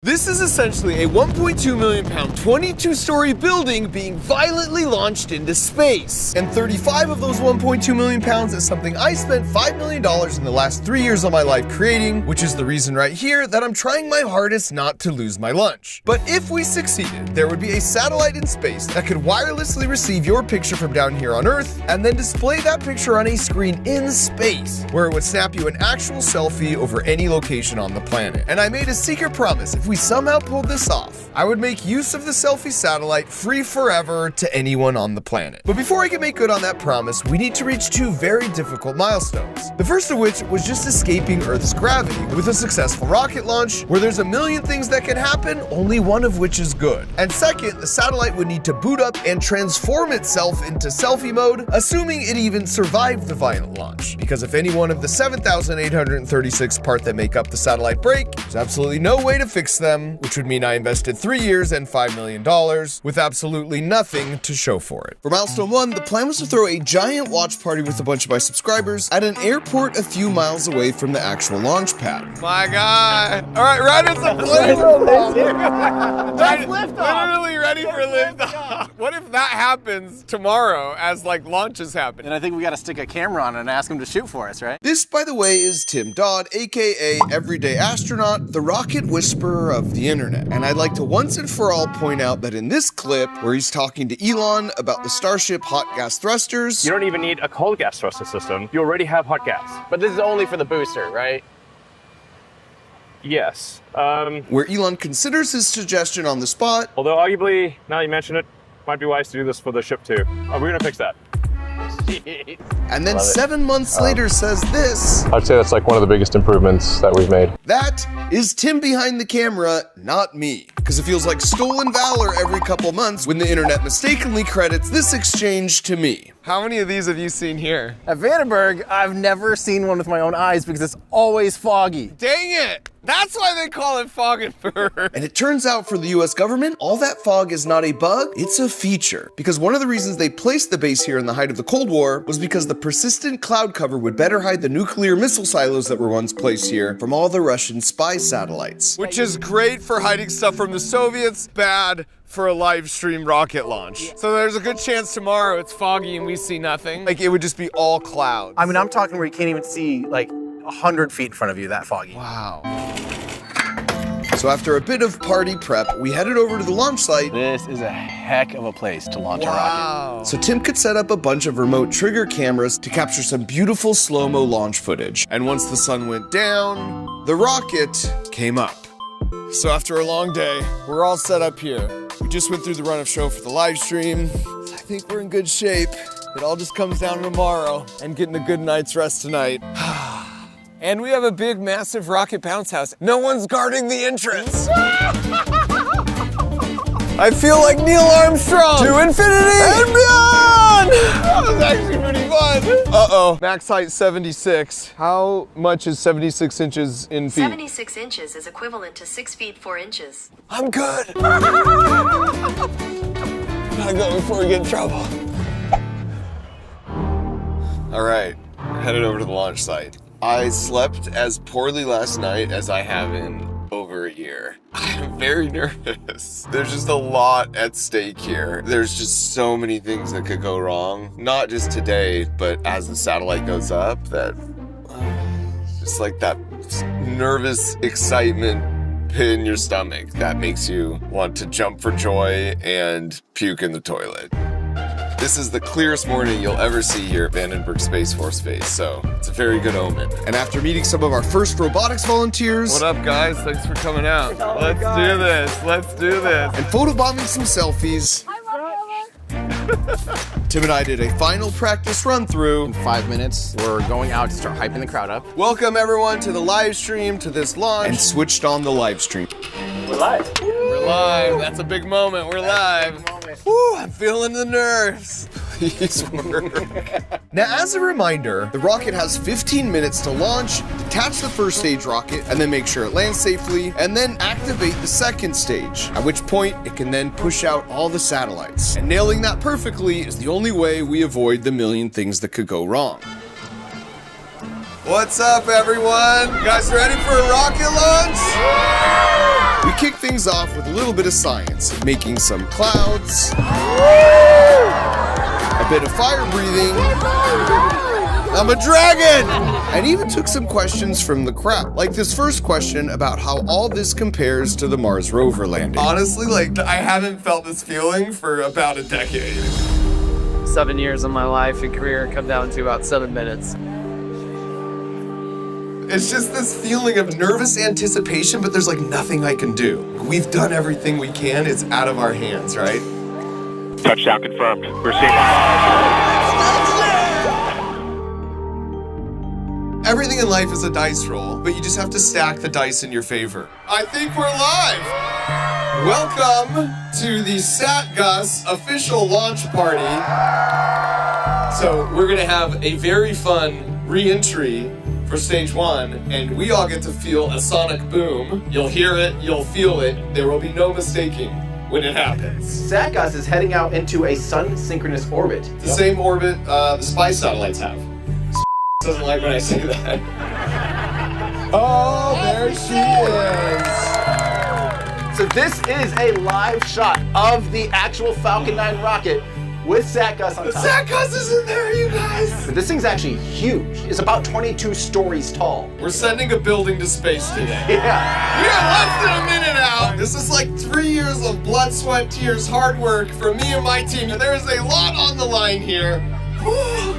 This is essentially a 1.2 million pound, 22-story building being violently launched into space. And 35 of those 1.2 million pounds is something I spent $5 million in the last 3 years of my life creating, which is the reason right here that I'm trying my hardest not to lose my lunch. But if we succeeded, there would be a satellite in space that could wirelessly receive your picture from down here on Earth, and then display that picture on a screen in space, where it would snap you an actual selfie over any location on the planet. And I made a secret promise: if we somehow pulled this off, I would make use of the selfie satellite free forever to anyone on the planet. But before I can make good on that promise, we need to reach two very difficult milestones. The first of which was just escaping Earth's gravity with a successful rocket launch, where there's a million things that can happen, only one of which is good. And second, the satellite would need to boot up and transform itself into selfie mode, assuming it even survived the violent launch. Because if any one of the 7,836 parts that make up the satellite break, there's absolutely no way to fix them, which would mean I invested 3 years and $5 million with absolutely nothing to show for it. For milestone 1, the plan was to throw a giant watch party with a bunch of my subscribers at an airport a few miles away from the actual launch pad. My God. All right, right as the plane. That's liftoff. Literally ready for liftoff. What if that happens tomorrow as like launches happen? And I think we got to stick a camera on it and ask him to shoot for us, right? This, by the way, is Tim Dodd, aka Everyday Astronaut, the rocket whisperer of the internet. And I'd like to once and for all point out that in this clip, where he's talking to Elon about the Starship hot gas thrusters, you don't even need a cold gas thruster system. You already have hot gas. But this is only for the booster, right? Yes. where Elon considers his suggestion on the spot, Although arguably, now you mention it, might be wise to do this for the ship too. We're gonna fix that. and then 7 months later says this. I'd say that's like one of the biggest improvements that we've made. That is Tim behind the camera, not me. Because it feels like stolen valor every couple months when the internet mistakenly credits this exchange to me. How many of these have you seen here? At Vandenberg, I've never seen one with my own eyes because it's always foggy. Dang it! That's why they call it Foggenberg. And it turns out for the US government, all that fog is not a bug, it's a feature. Because one of the reasons they placed the base here in the height of the Cold War was because the persistent cloud cover would better hide the nuclear missile silos that were once placed here from all the Russian spy satellites. Which is great for hiding stuff from the Soviets, bad for a live stream rocket launch. So there's a good chance tomorrow it's foggy and we see nothing. Like it would just be all clouds. I mean, I'm talking where you can't even see like 100 feet in front of you, that foggy. Wow. So after a bit of party prep, we headed over to the launch site. This is a heck of a place to launch a rocket. So Tim could set up a bunch of remote trigger cameras to capture some beautiful slow-mo launch footage. And once the sun went down, the rocket came up. So after a long day, we're all set up here. We just went through the run of show for the live stream. I think we're in good shape. It all just comes down to tomorrow and getting a good night's rest tonight. And we have a big, massive rocket bounce house. No one's guarding the entrance. I feel like Neil Armstrong. To infinity and beyond. That was actually pretty fun. Uh-oh, max height 76. How much is 76 inches in feet? 76 inches is equivalent to 6 feet 4 inches. I'm good. Gotta go before we get in trouble. All right, we're headed over to the launch site. I slept as poorly last night as I have in over a year. I'm very nervous. There's just a lot at stake here. There's just so many things that could go wrong. Not just today, but as the satellite goes up, that just like that nervous excitement pit in your stomach that makes you want to jump for joy and puke in the toilet. This is the clearest morning you'll ever see here at Vandenberg Space Force Base, so it's a very good omen. And after meeting some of our first robotics volunteers... What up, guys? Thanks for coming out. Let's do this. Let's do this. And photobombing some selfies. Tim and I did a final practice run-through. In 5 minutes, we're going out to start hyping the crowd up. Welcome, everyone, to the live stream, to this launch. And switched on the live stream. We're live. We're live. That's a big moment. We're live. Woo, I'm feeling the nerves. Please work. Now, as a reminder, the rocket has 15 minutes to launch, detach the first stage rocket, and then make sure it lands safely, and then activate the second stage, at which point it can then push out all the satellites. And nailing that perfectly is the only way we avoid the million things that could go wrong. What's up, everyone? You guys ready for a rocket launch? We kick things off with a little bit of science, making some clouds, a bit of fire breathing. I'm a dragon! And even took some questions from the crowd. Like this first question about how all this compares to the Mars rover landing. Honestly, like, I haven't felt this feeling for about a decade. 7 years of my life and career come down to about 7 minutes. It's just this feeling of nervous anticipation, but there's like nothing I can do. We've done everything we can, it's out of our hands, right? Touchdown confirmed. We're seeing Everything in life is a dice roll, but you just have to stack the dice in your favor. I think we're live! Welcome to the SatGus official launch party. So we're gonna have a very fun re-entry for stage 1, and we all get to feel a sonic boom. You'll hear it, you'll feel it, there will be no mistaking when it happens. SatGus is heading out into a sun-synchronous orbit. The same orbit the spy satellites have. Doesn't like when I say that. Oh, there she is. So this is a live shot of the actual Falcon 9 rocket with SatGus on The top. SatGus is in there, you guys. But this thing's actually huge. It's about 22 stories tall. We're sending a building to space today. Yeah. We are less than a minute out. This is like 3 years of blood, sweat, tears, hard work for me and my team. And there is a lot on the line here. Whew.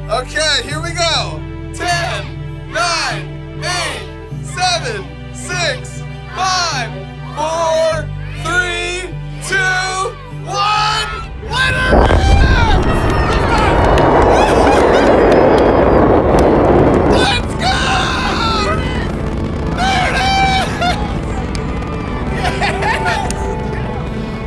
Okay, here we go. 10, 9, 8, 7, 6, 5, 4, 3, 2, 1. Let her rip! Let's go! There it is! Yes!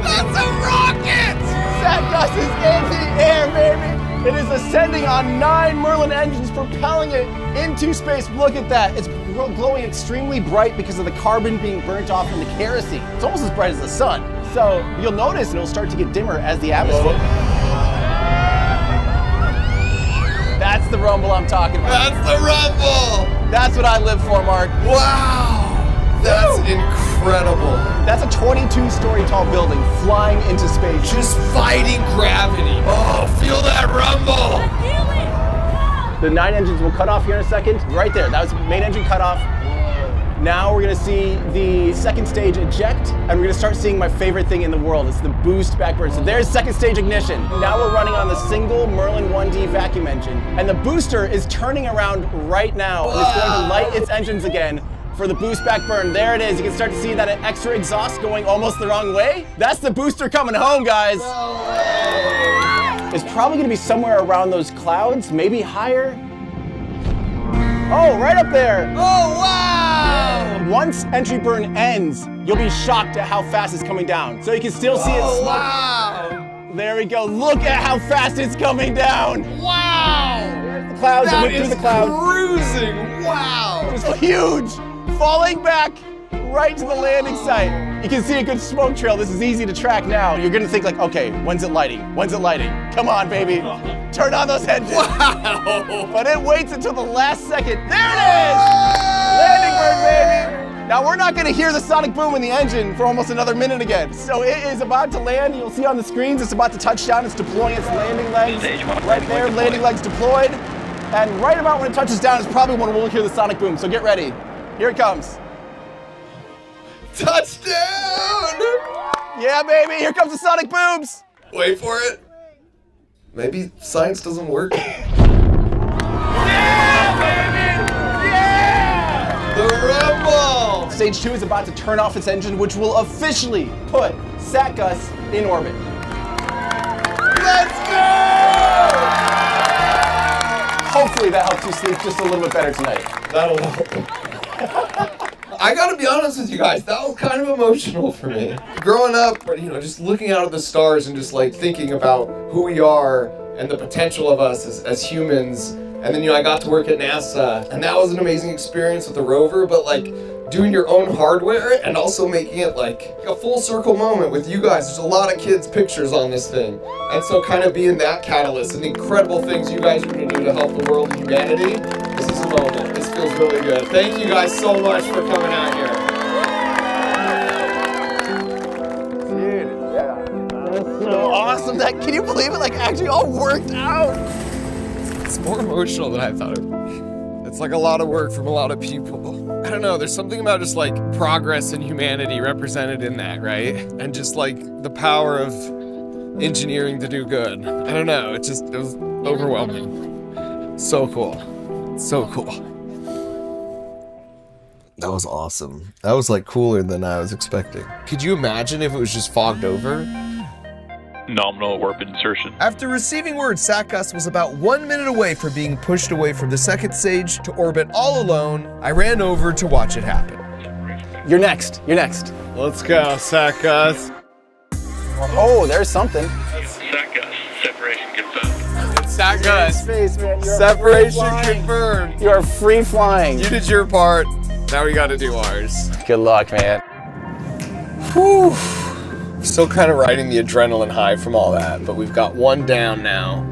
That's a rocket! SatGus is in the air, baby! It is ascending on 9 Merlin engines, propelling it into space. Look at that. It's glowing extremely bright because of the carbon being burnt off from the kerosene. It's almost as bright as the sun. So you'll notice it'll start to get dimmer as the atmosphere. That's the rumble I'm talking about. That's the rumble! That's what I live for, Mark. Wow! That's incredible. That's a 22-story tall building flying into space. Just fighting gravity. Oh, feel that rumble! The 9 engines will cut off here in a second. Right there, that was the main engine cut off. Now we're gonna see the second stage eject, and we're gonna start seeing my favorite thing in the world. It's the boost backburn. So there's second stage ignition. Now we're running on the single Merlin 1D vacuum engine, and the booster is turning around right now, and it's going to light its engines again for the boost back burn. There it is. You can start to see that extra exhaust going almost the wrong way. That's the booster coming home, guys. It's probably gonna be somewhere around those clouds, maybe higher. Oh, right up there. Oh, wow! Once entry burn ends, you'll be shocked at how fast it's coming down. So you can still see it smoke. Wow! There we go. Look at how fast it's coming down. Wow! There's the clouds. It That went through is the clouds. cruising! Wow! It's huge, falling back right to the landing site. You can see a good smoke trail. This is easy to track now. You're gonna think like, okay, when's it lighting? When's it lighting? Come on, baby. Turn on those engines. Wow! But it waits until the last second. There it is! Landing burn, baby! Now we're not gonna hear the sonic boom in the engine for almost another minute again. So it is about to land. You'll see on the screens, it's about to touch down. It's deploying its landing legs. Right there, landing legs deployed. And right about when it touches down is probably when we'll hear the sonic boom. So get ready. Here it comes. Touchdown! Yeah, baby, here comes the sonic booms. Wait for it. Maybe science doesn't work. The rumble! Stage 2 is about to turn off its engine, which will officially put SatGus in orbit. Let's go! Hopefully that helps you sleep just a little bit better tonight. That'll help. I gotta be honest with you guys, that was kind of emotional for me. Growing up, you know, just looking out at the stars and just like thinking about who we are and the potential of us as humans. And then, you know, I got to work at NASA, and that was an amazing experience with the rover, but like doing your own hardware and also making it like a full circle moment with you guys. There's a lot of kids' pictures on this thing. And so kind of being that catalyst and the incredible things you guys are gonna do to help the world and humanity, this is a moment. This feels really good. Thank you guys so much for coming out here. awesome that, can you believe it, like actually all worked out? It's more emotional than I thought it would be. It's like a lot of work from a lot of people. I don't know, there's something about just like progress and humanity represented in that, right? And just like the power of engineering to do good. I don't know, it was overwhelming. So cool. So cool. That was awesome. That was like cooler than I was expecting. Could you imagine if it was just fogged over? Nominal warp insertion. After receiving word SatGus was about 1 minute away from being pushed away from the second stage to orbit all alone, I ran over to watch it happen. You're next. You're next. Let's go, SatGus. Oh, there's something. SatGus. Separation confirmed. It's SatGus. Space, man. You're Separation confirmed. You are free flying. You did your part. Now we gotta do ours. Good luck, man. Whew. Still kind of riding the adrenaline high from all that, but we've got one down now,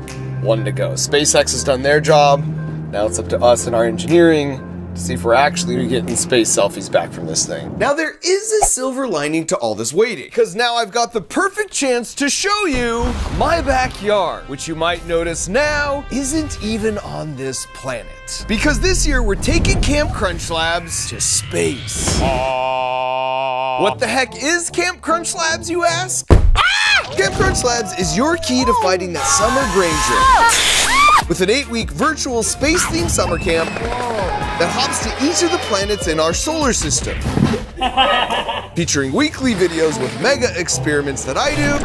one to go. SpaceX has done their job. Now it's up to us and our engineering to see if we're actually getting space selfies back from this thing. Now there is a silver lining to all this waiting, because now I've got the perfect chance to show you my backyard, which you might notice now isn't even on this planet. Because this year we're taking Camp Crunch Labs to space. What the heck is Camp Crunch Labs, you ask? Camp Crunch Labs is your key to fighting that summer brain drain. With an 8-week virtual space-themed summer camp that hops to each of the planets in our solar system. Featuring weekly videos with mega experiments that I do,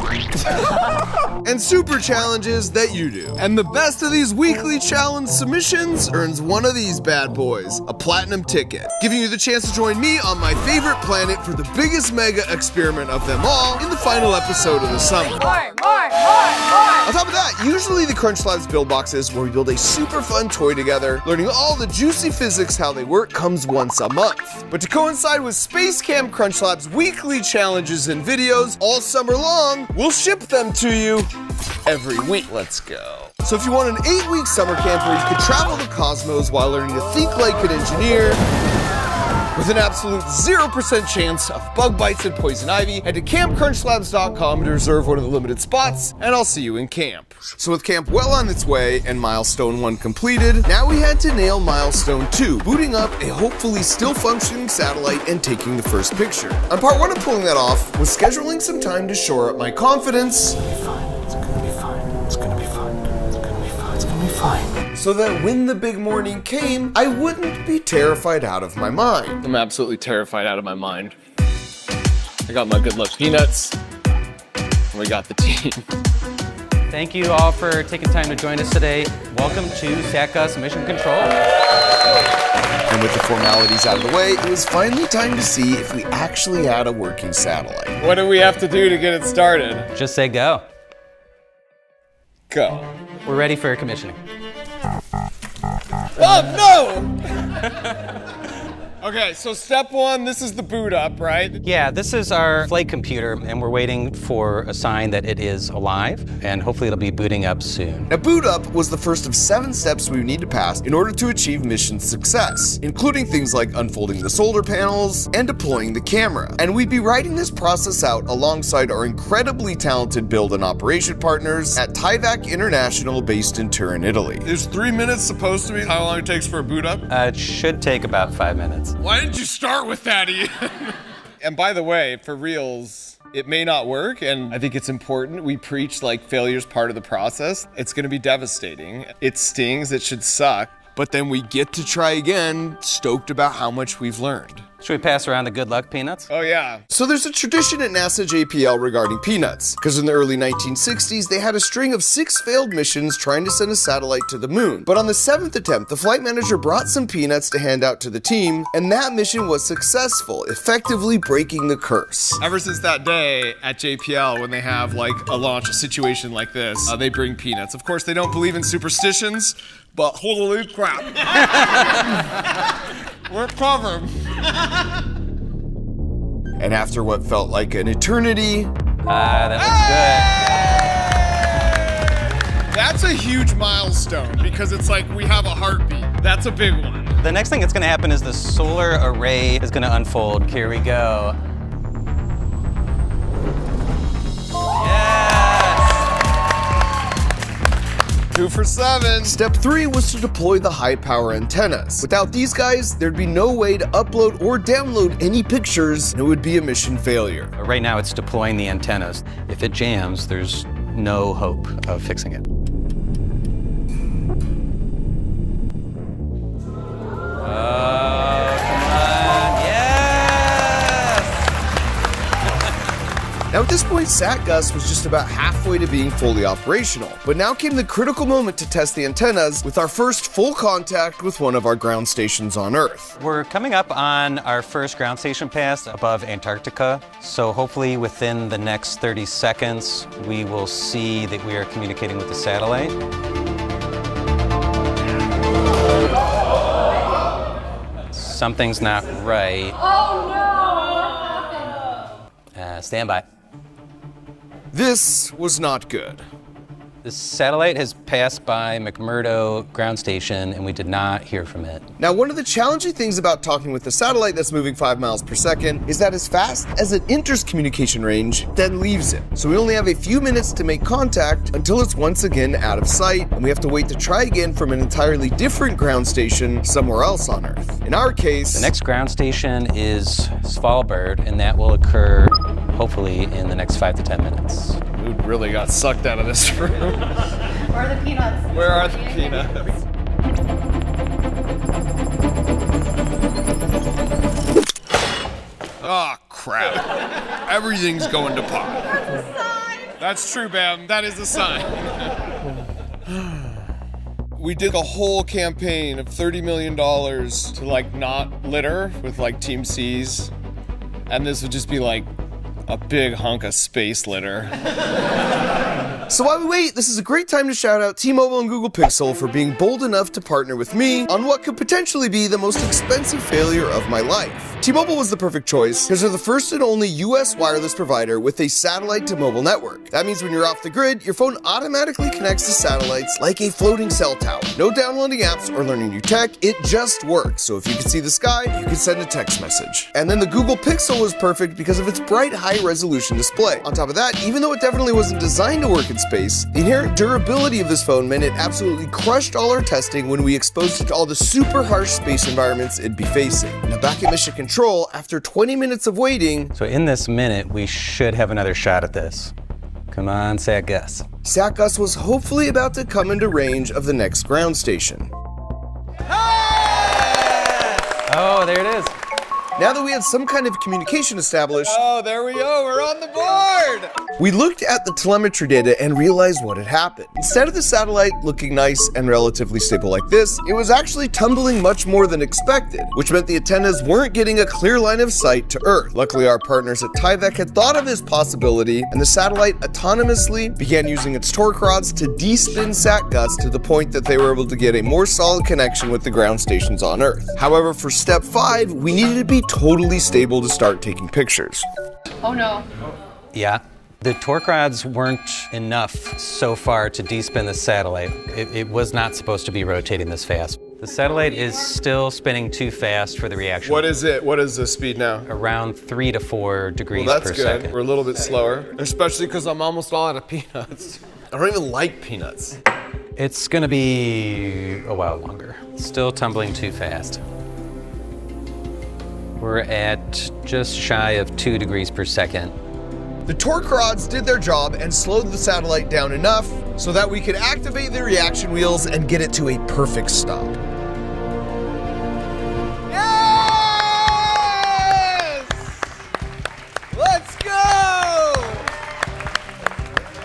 and super challenges that you do. And the best of these weekly challenge submissions earns one of these bad boys, a platinum ticket, giving you the chance to join me on my favorite planet for the biggest mega experiment of them all in the final episode of the summer. On top of that, usually the Crunch Labs build boxes where we build a super fun toy together, learning all the juicy physics how they work comes once a month. But to coincide with Space Camp Crunch Labs weekly challenges and videos all summer long, we'll ship them to you every week. Let's go. So if you want an 8-week summer camp where you can travel the cosmos while learning to think like an engineer, with an absolute 0% chance of bug bites and poison ivy, head to campcrunchlabs.com to reserve one of the limited spots, and I'll see you in camp. So with camp well on its way and milestone 1 completed, now we had to nail milestone 2, booting up a hopefully still functioning satellite and taking the first picture. On part 1 of pulling that off was scheduling some time to shore up my confidence. So that when the big morning came, I wouldn't be terrified out of my mind. I'm absolutely terrified out of my mind. I got my good luck peanuts, and we got the team. Thank you all for taking time to join us today. Welcome to SatGus Mission Control. And with the formalities out of the way, it was finally time to see if we actually had a working satellite. What do we have to do to get it started? Just say go. Go. We're ready for commissioning. Oh, no! Okay, so step 1, this is the boot up, right? Yeah, this is our flight computer, and we're waiting for a sign that it is alive, and hopefully it'll be booting up soon. Now, boot up was the first of 7 steps we would need to pass in order to achieve mission success, including things like unfolding the solar panels and deploying the camera. And we'd be writing this process out alongside our incredibly talented build and operation partners at Tyvak International based in Turin, Italy. Is 3 minutes supposed to be how long it takes for a boot up? It should take about 5 minutes. Why didn't you start with that, Ian? And by the way, for reals, it may not work, and I think it's important. We preach like failure's part of the process. It's gonna be devastating. It stings, it should suck, but then we get to try again, stoked about how much we've learned. Should we pass around the good luck peanuts? Oh yeah. So there's a tradition at NASA JPL regarding peanuts, because in the early 1960s, they had a string of 6 failed missions trying to send a satellite to the moon. But on the 7th attempt, the flight manager brought some peanuts to hand out to the team, and that mission was successful, effectively breaking the curse. Ever since that day at JPL, when they have like a launch situation like this, they bring peanuts. Of course, they don't believe in superstitions, but holy crap. We're covered. And after what felt like an eternity, That looks good. That's a huge milestone because it's like we have a heartbeat. That's a big one. The next thing that's gonna happen is the solar array is gonna unfold. Here we go. Yes! 2 for 7. Step 3 was to deploy the high power antennas. Without these guys, there'd be no way to upload or download any pictures, and it would be a mission failure. Right now it's deploying the antennas. If it jams, there's no hope of fixing it. Now at this point, SatGus was just about halfway to being fully operational, but now came the critical moment to test the antennas with our first full contact with one of our ground stations on Earth. We're coming up on our first ground station pass above Antarctica, so hopefully within the next 30 seconds, we will see that we are communicating with the satellite. Something's not right. Oh no! What happened? Stand by. This was not good. The satellite has passed by McMurdo ground station and we did not hear from it. Now, one of the challenging things about talking with a satellite that's moving 5 miles per second is that as fast as it enters communication range, then leaves it. So we only have a few minutes to make contact until it's once again out of sight, and we have to wait to try again from an entirely different ground station somewhere else on Earth. In our case, the next ground station is Svalbard, and that will occur hopefully in the next 5 to 10 minutes. We really got sucked out of this room. Where are the peanuts? Where are the peanuts? Oh, crap. Everything's going to pot. That's a sign. That's true, Bam. That is a sign. We did a whole campaign of $30 million to, like, not litter with, like, Team C's. And this would just be, like, a big hunk of space litter. So while we wait, this is a great time to shout out T-Mobile and Google Pixel for being bold enough to partner with me on what could potentially be the most expensive failure of my life. T-Mobile was the perfect choice because they're the first and only US wireless provider with a satellite to mobile network. That means when you're off the grid, your phone automatically connects to satellites like a floating cell tower. No downloading apps or learning new tech, it just works. So if you can see the sky, you can send a text message. And then the Google Pixel was perfect because of its bright high resolution display. On top of that, even though it definitely wasn't designed to work in space, the inherent durability of this phone meant it absolutely crushed all our testing when we exposed it to all the super harsh space environments it'd be facing. Now back at Mission Control, after 20 minutes of waiting, so in this minute, we should have another shot at this. Come on, SatGus. SatGus was hopefully about to come into range of the next ground station. Oh, there it is. Now that we had some kind of communication established, oh, there we go, we're on the board! We looked at the telemetry data and realized what had happened. Instead of the satellite looking nice and relatively stable like this, it was actually tumbling much more than expected, which meant the antennas weren't getting a clear line of sight to Earth. Luckily, our partners at Tyvek had thought of this possibility, and the satellite autonomously began using its torque rods to despin SatGus to the point that they were able to get a more solid connection with the ground stations on Earth. However, for step 5, we needed to be totally stable to start taking pictures. Oh no. Yeah. The torque rods weren't enough so far to despin the satellite. It was not supposed to be rotating this fast. The satellite is still spinning too fast for the reaction. What is it? What is the speed now? Around 3 to 4 degrees Well, per that's good. second. We're a little bit slower, especially because I'm almost all out of peanuts. I don't even like peanuts. It's gonna be a while longer. Still tumbling too fast. We're at just shy of 2 degrees per second. The torque rods did their job and slowed the satellite down enough so that we could activate the reaction wheels and get it to a perfect stop. Yes! Let's go!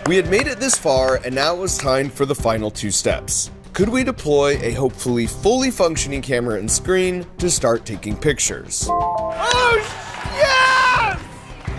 We had made it this far, and now it was time for the final 2 steps. Could we deploy a hopefully fully functioning camera and screen to start taking pictures? Oh, yes!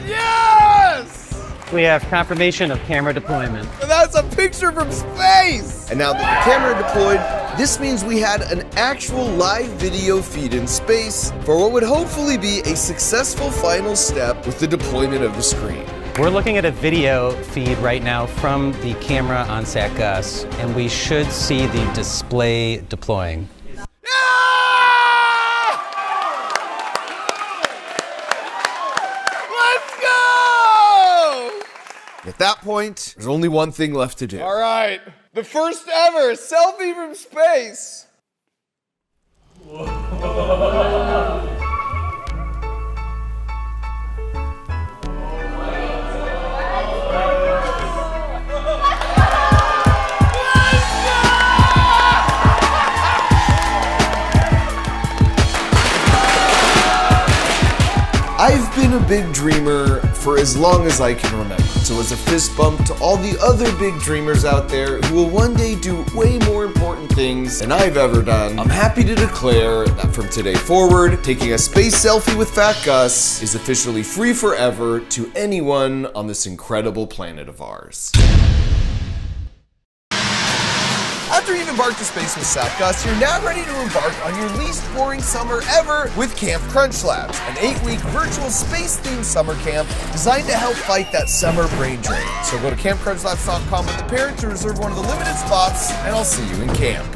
Yes! We have confirmation of camera deployment. That's a picture from space! And now that the camera deployed, this means we had an actual live video feed in space for what would hopefully be a successful final step with the deployment of the screen. We're looking at a video feed right now from the camera on SatGus, and we should see the display deploying. Let's go! At that point, there's only one thing left to do. All right, the first ever selfie from space. I've been a big dreamer for as long as I can remember. So as a fist bump to all the other big dreamers out there who will one day do way more important things than I've ever done, I'm happy to declare that from today forward, taking a space selfie with Fat Gus is officially free forever to anyone on this incredible planet of ours. After you've embarked to space with Fat Gus, you're now ready to embark on your least boring summer ever with Camp Crunch Labs, an 8-week virtual space-themed summer camp designed to help fight that summer brain drain. So go to campcrunchlabs.com with the parent to reserve one of the limited spots, and I'll see you in camp.